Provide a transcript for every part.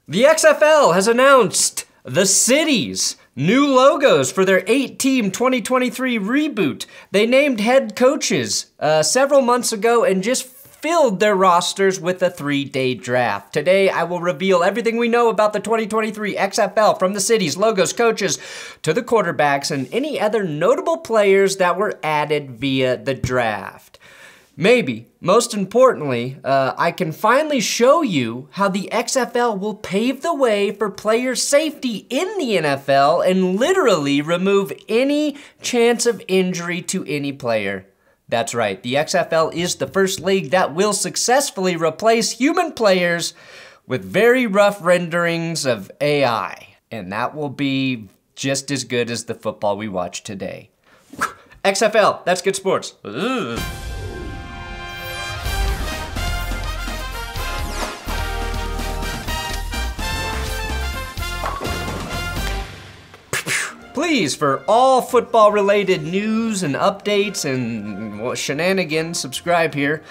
The XFL has announced the cities' new logos for their 8-team 2023 reboot. They named head coaches several months ago and just filled their rosters with a 3-day draft. Today, I will reveal everything we know about the 2023 XFL, from the cities, logos, coaches, to the quarterbacks, and any other notable players that were added via the draft. Maybe, most importantly, I can finally show you how the XFL will pave the way for player safety in the NFL and literally remove any chance of injury to any player. That's right, the XFL is the first league that will successfully replace human players with very rough renderings of AI. And that will be just as good as the football we watch today. XFL, that's good sports. Ugh. Please, for all football-related news and updates and shenanigans, subscribe here.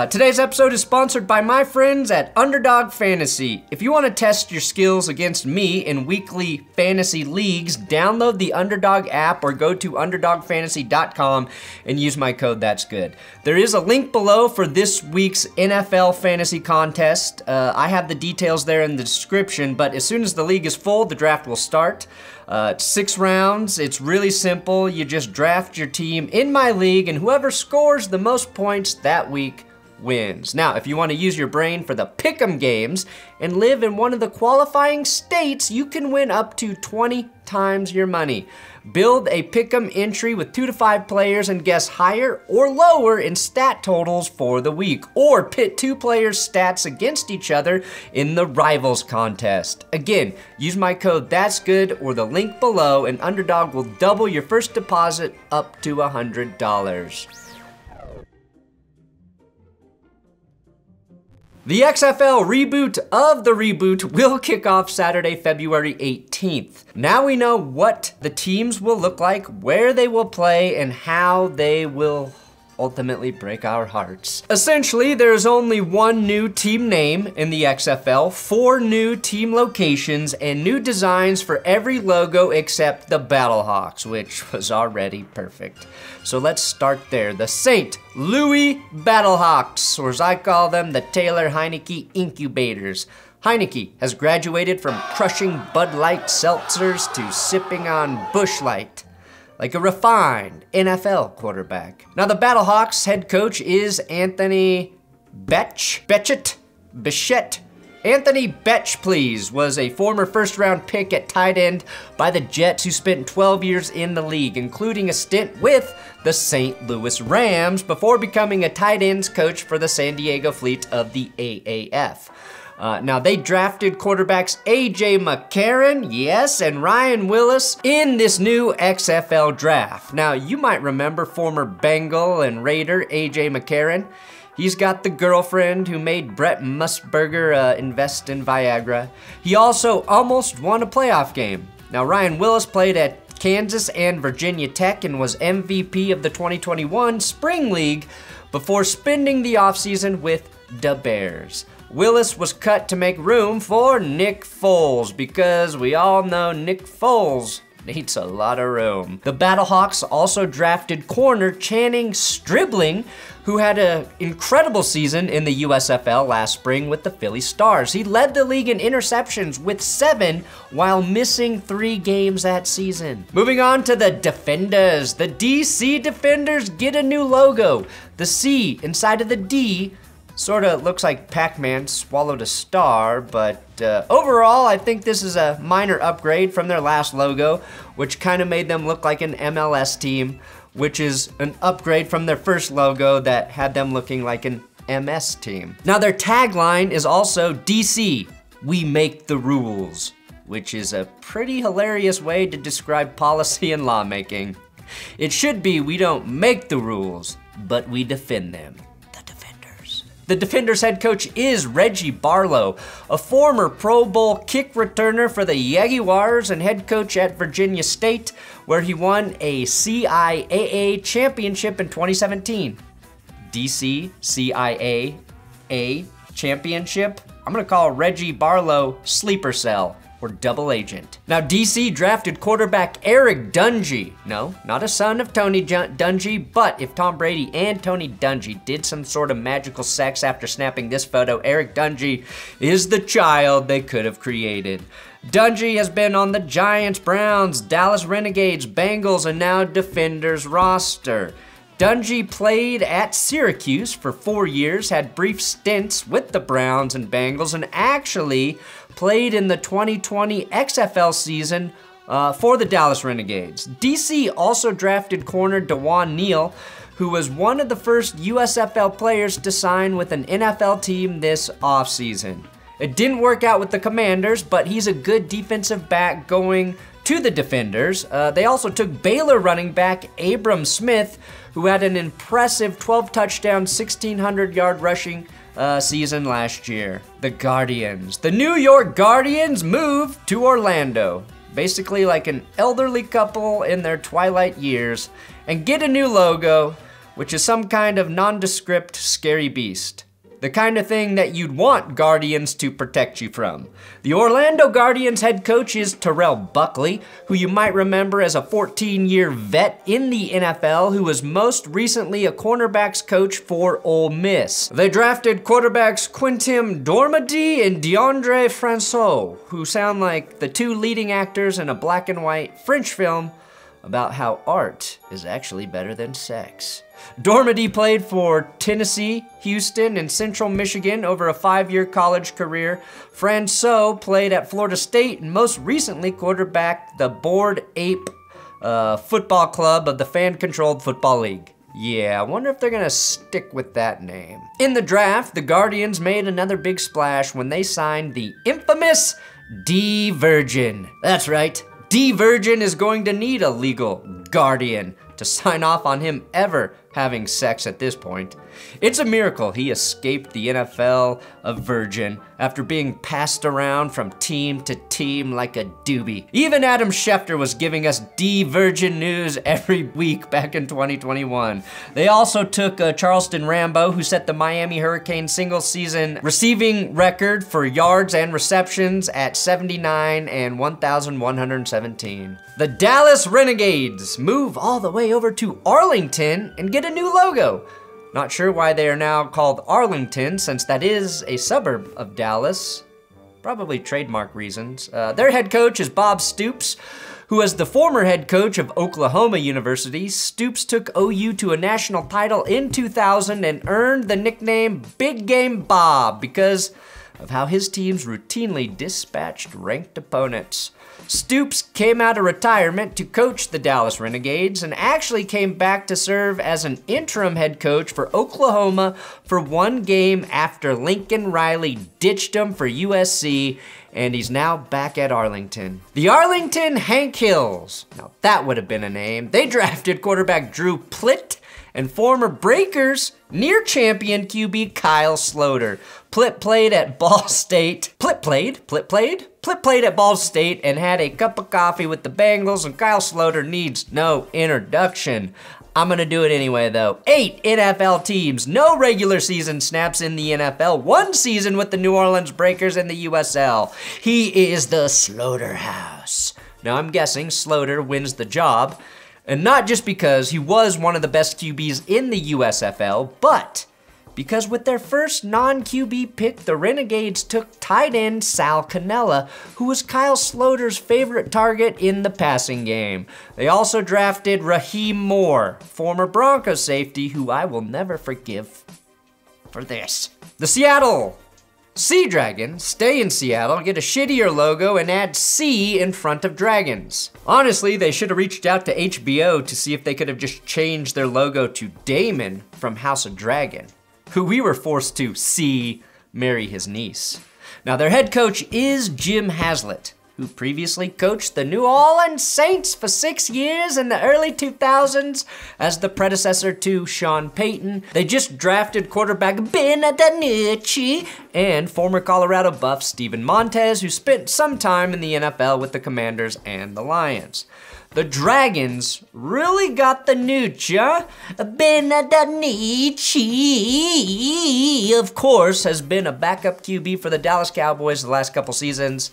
Today's episode is sponsored by my friends at Underdog Fantasy. If you want to test your skills against me in weekly fantasy leagues, download the Underdog app or go to underdogfantasy.com and use my code ThatsGood. There is a link below for this week's NFL fantasy contest. I have the details there in the description, but as soon as the league is full, the draft will start. It's 6 rounds. It's really simple. You just draft your team in my league, and whoever scores the most points that week wins. Now, if you want to use your brain for the pick'em games and live in one of the qualifying states, you can win up to 20 times your money. Build a pick'em entry with 2 to 5 players and guess higher or lower in stat totals for the week, or pit 2 players' stats against each other in the Rivals contest. Again, use my code ThatsGood or the link below, and Underdog will double your first deposit up to $100. The XFL reboot of the reboot will kick off Saturday, February 18th. Now we know what the teams will look like, where they will play, and how they will ultimately break our hearts. Essentially, there's only one new team name in the XFL, 4 new team locations, and new designs for every logo except the Battlehawks, which was already perfect. So let's start there. The St. Louis Battlehawks, or as I call them, the Taylor Heineke Incubators. Heineke has graduated from crushing Bud Light seltzers to sipping on Busch Light, like a refined NFL quarterback. Now, the Battlehawks head coach is Anthony Bichette. Anthony Betch, please, was a former first-round pick at tight end by the Jets, who spent 12 years in the league, including a stint with the St. Louis Rams before becoming a tight ends coach for the San Diego Fleet of the AAF. Now, they drafted quarterbacks A.J. McCarron, yes, and Ryan Willis in this new XFL draft. Now, you might remember former Bengal and Raider A.J. McCarron. He's got the girlfriend who made Brett Musburger invest in Viagra. He also almost won a playoff game. Now, Ryan Willis played at Kansas and Virginia Tech and was MVP of the 2021 Spring League before spending the offseason with the Bears. Willis was cut to make room for Nick Foles, because we all know Nick Foles needs a lot of room. The Battlehawks also drafted corner Channing Stribling, who had an incredible season in the USFL last spring with the Philly Stars. He led the league in interceptions with 7 while missing 3 games that season. Moving on to the Defenders. The DC Defenders get a new logo. The C inside of the D sort of looks like Pac-Man swallowed a star, but overall, I think this is a minor upgrade from their last logo, which kind of made them look like an MLS team, which is an upgrade from their first logo that had them looking like an MS team. Now, their tagline is also DC, we make the rules, which is a pretty hilarious way to describe policy and lawmaking. It should be, we don't make the rules, but we defend them. The Defenders head coach is Reggie Barlow, a former Pro Bowl kick returner for the Jaguars and head coach at Virginia State, where he won a CIAA championship in 2017. DC CIAA championship? I'm gonna call Reggie Barlow sleeper cell or double agent. Now DC drafted quarterback Eric Dungy. No, not a son of Tony Dungy, but if Tom Brady and Tony Dungy did some sort of magical sex after snapping this photo, Eric Dungy is the child they could have created. Dungy has been on the Giants, Browns, Dallas Renegades, Bengals, and now Defenders roster. Dungy played at Syracuse for 4 years, had brief stints with the Browns and Bengals, and actually played in the 2020 XFL season for the Dallas Renegades. DC also drafted corner DeJuan Neal, who was one of the first USFL players to sign with an NFL team this offseason. It didn't work out with the Commanders, but he's a good defensive back going to the Defenders. They also took Baylor running back Abram Smith, who had an impressive 12-touchdown, 1,600-yard rushing season last year. The Guardians. The New York Guardians moved to Orlando, basically like an elderly couple in their twilight years, and get a new logo, which is some kind of nondescript scary beast. The kind of thing that you'd want Guardians to protect you from. The Orlando Guardians head coach is Terrell Buckley, who you might remember as a 14-year vet in the NFL, who was most recently a cornerbacks coach for Ole Miss. They drafted quarterbacks Quintim Dormady and DeAndre Francois, who sound like the two leading actors in a black and white French film about how art is actually better than sex. Dormady played for Tennessee, Houston, and Central Michigan over a 5-year college career. Francois played at Florida State and most recently quarterbacked the Bored Ape Football Club of the fan-controlled Football League. Yeah, I wonder if they're gonna stick with that name. In the draft, the Guardians made another big splash when they signed the infamous D Virgin. That's right, D Virgin is going to need a legal guardian to sign off on him ever having sex at this point. It's a miracle he escaped the NFL a virgin after being passed around from team to team like a doobie. Even Adam Schefter was giving us D-Virgin news every week back in 2021. They also took Charleston Rambo, who set the Miami Hurricane single season receiving record for yards and receptions at 79 and 1,117. The Dallas Renegades move all the way over to Arlington and get a new logo. Not sure why they are now called Arlington, since that is a suburb of Dallas. Probably trademark reasons. Their head coach is Bob Stoops, who is the former head coach of Oklahoma University. Stoops took OU to a national title in 2000 and earned the nickname Big Game Bob because of how his teams routinely dispatched ranked opponents. Stoops came out of retirement to coach the Dallas Renegades and actually came back to serve as an interim head coach for Oklahoma for one game after Lincoln Riley ditched him for USC, and he's now back at Arlington. The Arlington Hank Hills. Now that would have been a name. They drafted quarterback Drew Plitt and former Breakers near champion QB Kyle Sloter. Plitt played at Ball State. Plitt played at Ball State and had a cup of coffee with the Bengals, and Kyle Sloter needs no introduction. I'm gonna do it anyway though. 8 NFL teams, no regular season snaps in the NFL, 1 season with the New Orleans Breakers in the USL. He is the Slaughterhouse. Now I'm guessing Sloter wins the job, and not just because he was one of the best QBs in the USFL, but because with their first non-QB pick, the Renegades took tight end Sal Cannella, who was Kyle Sloter's favorite target in the passing game. They also drafted Raheem Moore, former Broncos safety, who I will never forgive for this. The Seattle Sea Dragons stay in Seattle, get a shittier logo, and add C in front of dragons. Honestly, they should have reached out to HBO to see if they could have just changed their logo to Damon from House of Dragon, who we were forced to see marry his niece. Now their head coach is Jim Haslett, who previously coached the New Orleans Saints for 6 years in the early 2000s as the predecessor to Sean Payton. They just drafted quarterback Ben Adanucci and former Colorado Buff Steven Montez, who spent some time in the NFL with the Commanders and the Lions. The Dragons really got the nooch, huh? Benadanici, of course, has been a backup QB for the Dallas Cowboys the last couple seasons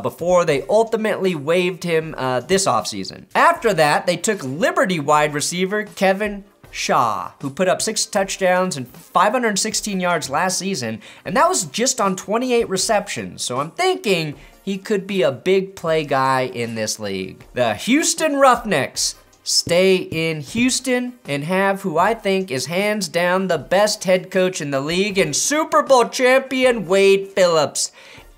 before they ultimately waived him this offseason. After that, they took Liberty wide receiver Kevin Shaw, who put up 6 touchdowns and 516 yards last season, and that was just on 28 receptions. So I'm thinking he could be a big play guy in this league. The Houston Roughnecks stay in Houston and have who I think is hands down the best head coach in the league and Super Bowl champion Wade Phillips,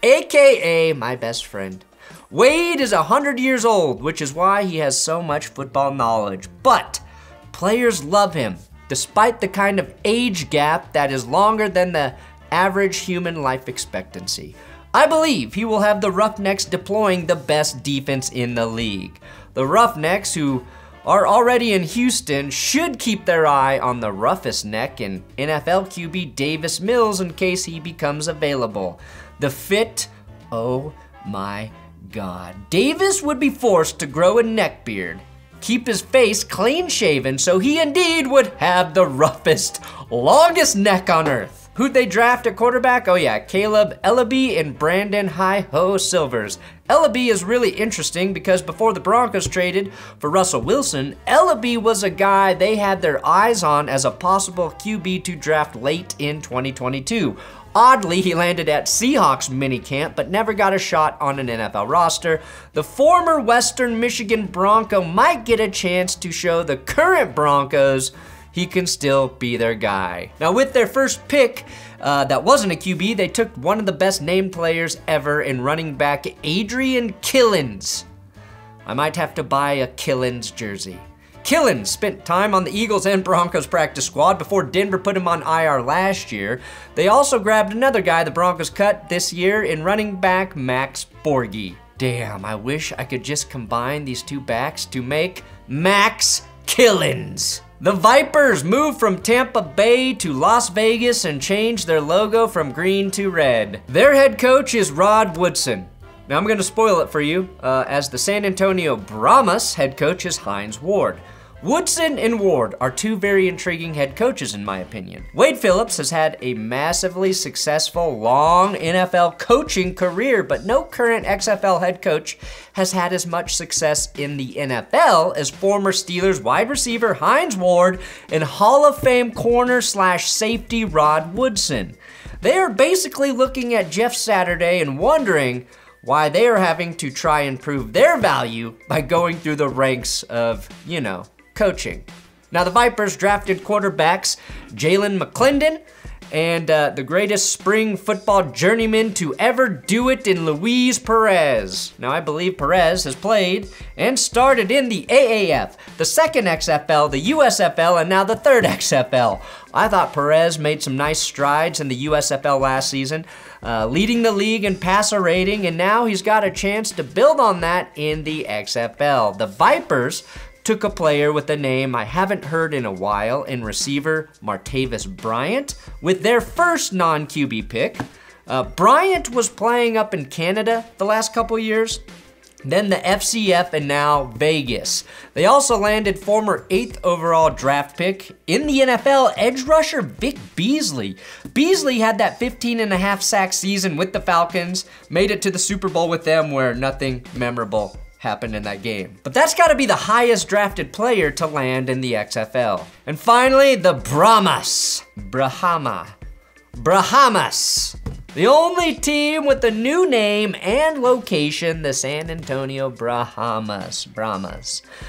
AKA my best friend. Wade is 100 years old, which is why he has so much football knowledge, but players love him, despite the kind of age gap that is longer than the average human life expectancy. I believe he will have the Roughnecks deploying the best defense in the league. The Roughnecks, who are already in Houston, should keep their eye on the roughest neck in NFL QB Davis Mills in case he becomes available. The fit, oh my God. Davis would be forced to grow a neck beard, keep his face clean shaven, so he indeed would have the roughest, longest neck on earth. Who'd they draft at quarterback? Oh yeah, Caleb Ellaby and Brandon Hi-Ho Silvers. Ellaby is really interesting because before the Broncos traded for Russell Wilson, Ellaby was a guy they had their eyes on as a possible QB to draft late in 2022. Oddly, he landed at Seahawks minicamp, but never got a shot on an NFL roster. The former Western Michigan Bronco might get a chance to show the current Broncos he can still be their guy. Now with their first pick, that wasn't a QB, they took one of the best named players ever in running back Adrian Killins. I might have to buy a Killins jersey. Killins spent time on the Eagles and Broncos practice squad before Denver put him on IR last year. They also grabbed another guy the Broncos cut this year in running back Max Borghi. Damn, I wish I could just combine these two backs to make Max Killins. The Vipers moved from Tampa Bay to Las Vegas and changed their logo from green to red. Their head coach is Rod Woodson. Now I'm gonna spoil it for you, as the San Antonio Brahmas head coach is Hines Ward. Woodson and Ward are two very intriguing head coaches in my opinion. Wade Phillips has had a massively successful, long NFL coaching career, but no current XFL head coach has had as much success in the NFL as former Steelers wide receiver Hines Ward and Hall of Fame corner / safety Rod Woodson. They are basically looking at Jeff Saturday and wondering why they are having to try and prove their value by going through the ranks of, coaching. Now the Vipers drafted quarterbacks Jalen McClendon and the greatest spring football journeyman to ever do it in Luis Perez. Now I believe Perez has played and started in the AAF, the second XFL, the USFL, and now the third XFL. I thought Perez made some nice strides in the USFL last season, leading the league in passer rating, and now he's got a chance to build on that in the XFL. The Vipers took a player with a name I haven't heard in a while in receiver Martavis Bryant with their first non-QB pick. Bryant was playing up in Canada the last couple years, then the FCF, and now Vegas. They also landed former 8th overall draft pick in the NFL, edge rusher Vic Beasley. Beasley had that 15.5 sack season with the Falcons, made it to the Super Bowl with them where nothing memorable happened in that game. But that's gotta be the highest drafted player to land in the XFL. And finally, the Brahmas. The only team with a new name and location, the San Antonio Brahmas.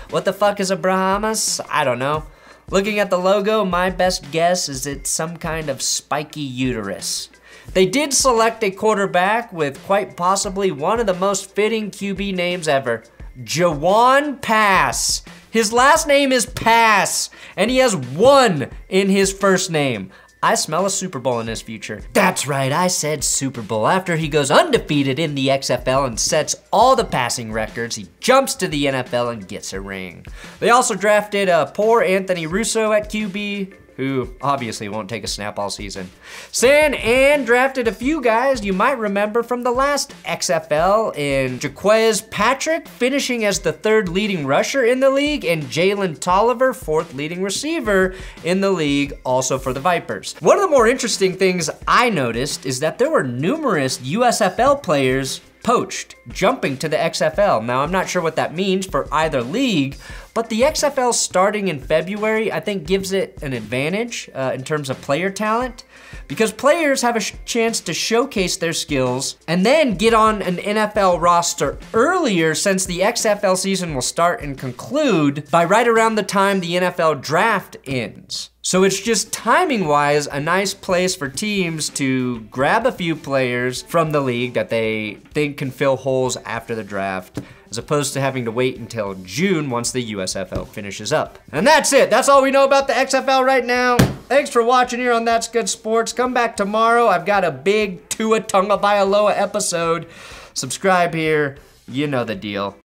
What the fuck is a Brahmas? I don't know. Looking at the logo, my best guess is it's some kind of spiky uterus. They did select a quarterback with quite possibly one of the most fitting QB names ever, Jawan Pass. His last name is Pass, and he has 1 in his first name. I smell a Super Bowl in his future. That's right, I said Super Bowl. After he goes undefeated in the XFL and sets all the passing records, he jumps to the NFL and gets a ring. They also drafted poor Anthony Russo at QB. who obviously won't take a snap all season. San Ann drafted a few guys you might remember from the last XFL in Jaquez Patrick finishing as the 3rd leading rusher in the league, and Jalen Tolliver, 4th leading receiver in the league, also for the Vipers. One of the more interesting things I noticed is that there were numerous USFL players poached, jumping to the XFL. Now, I'm not sure what that means for either league, but the XFL starting in February, I think gives it an advantage in terms of player talent, because players have a chance to showcase their skills and then get on an NFL roster earlier, since the XFL season will start and conclude by right around the time the NFL draft ends. So it's just timing-wise a nice place for teams to grab a few players from the league that they think can fill holes after the draft, as opposed to having to wait until June once the USFL finishes up. And that's it. That's all we know about the XFL right now. Thanks for watching here on That's Good Sports. Come back tomorrow. I've got a big Tua Tagovailoa episode. Subscribe here. You know the deal.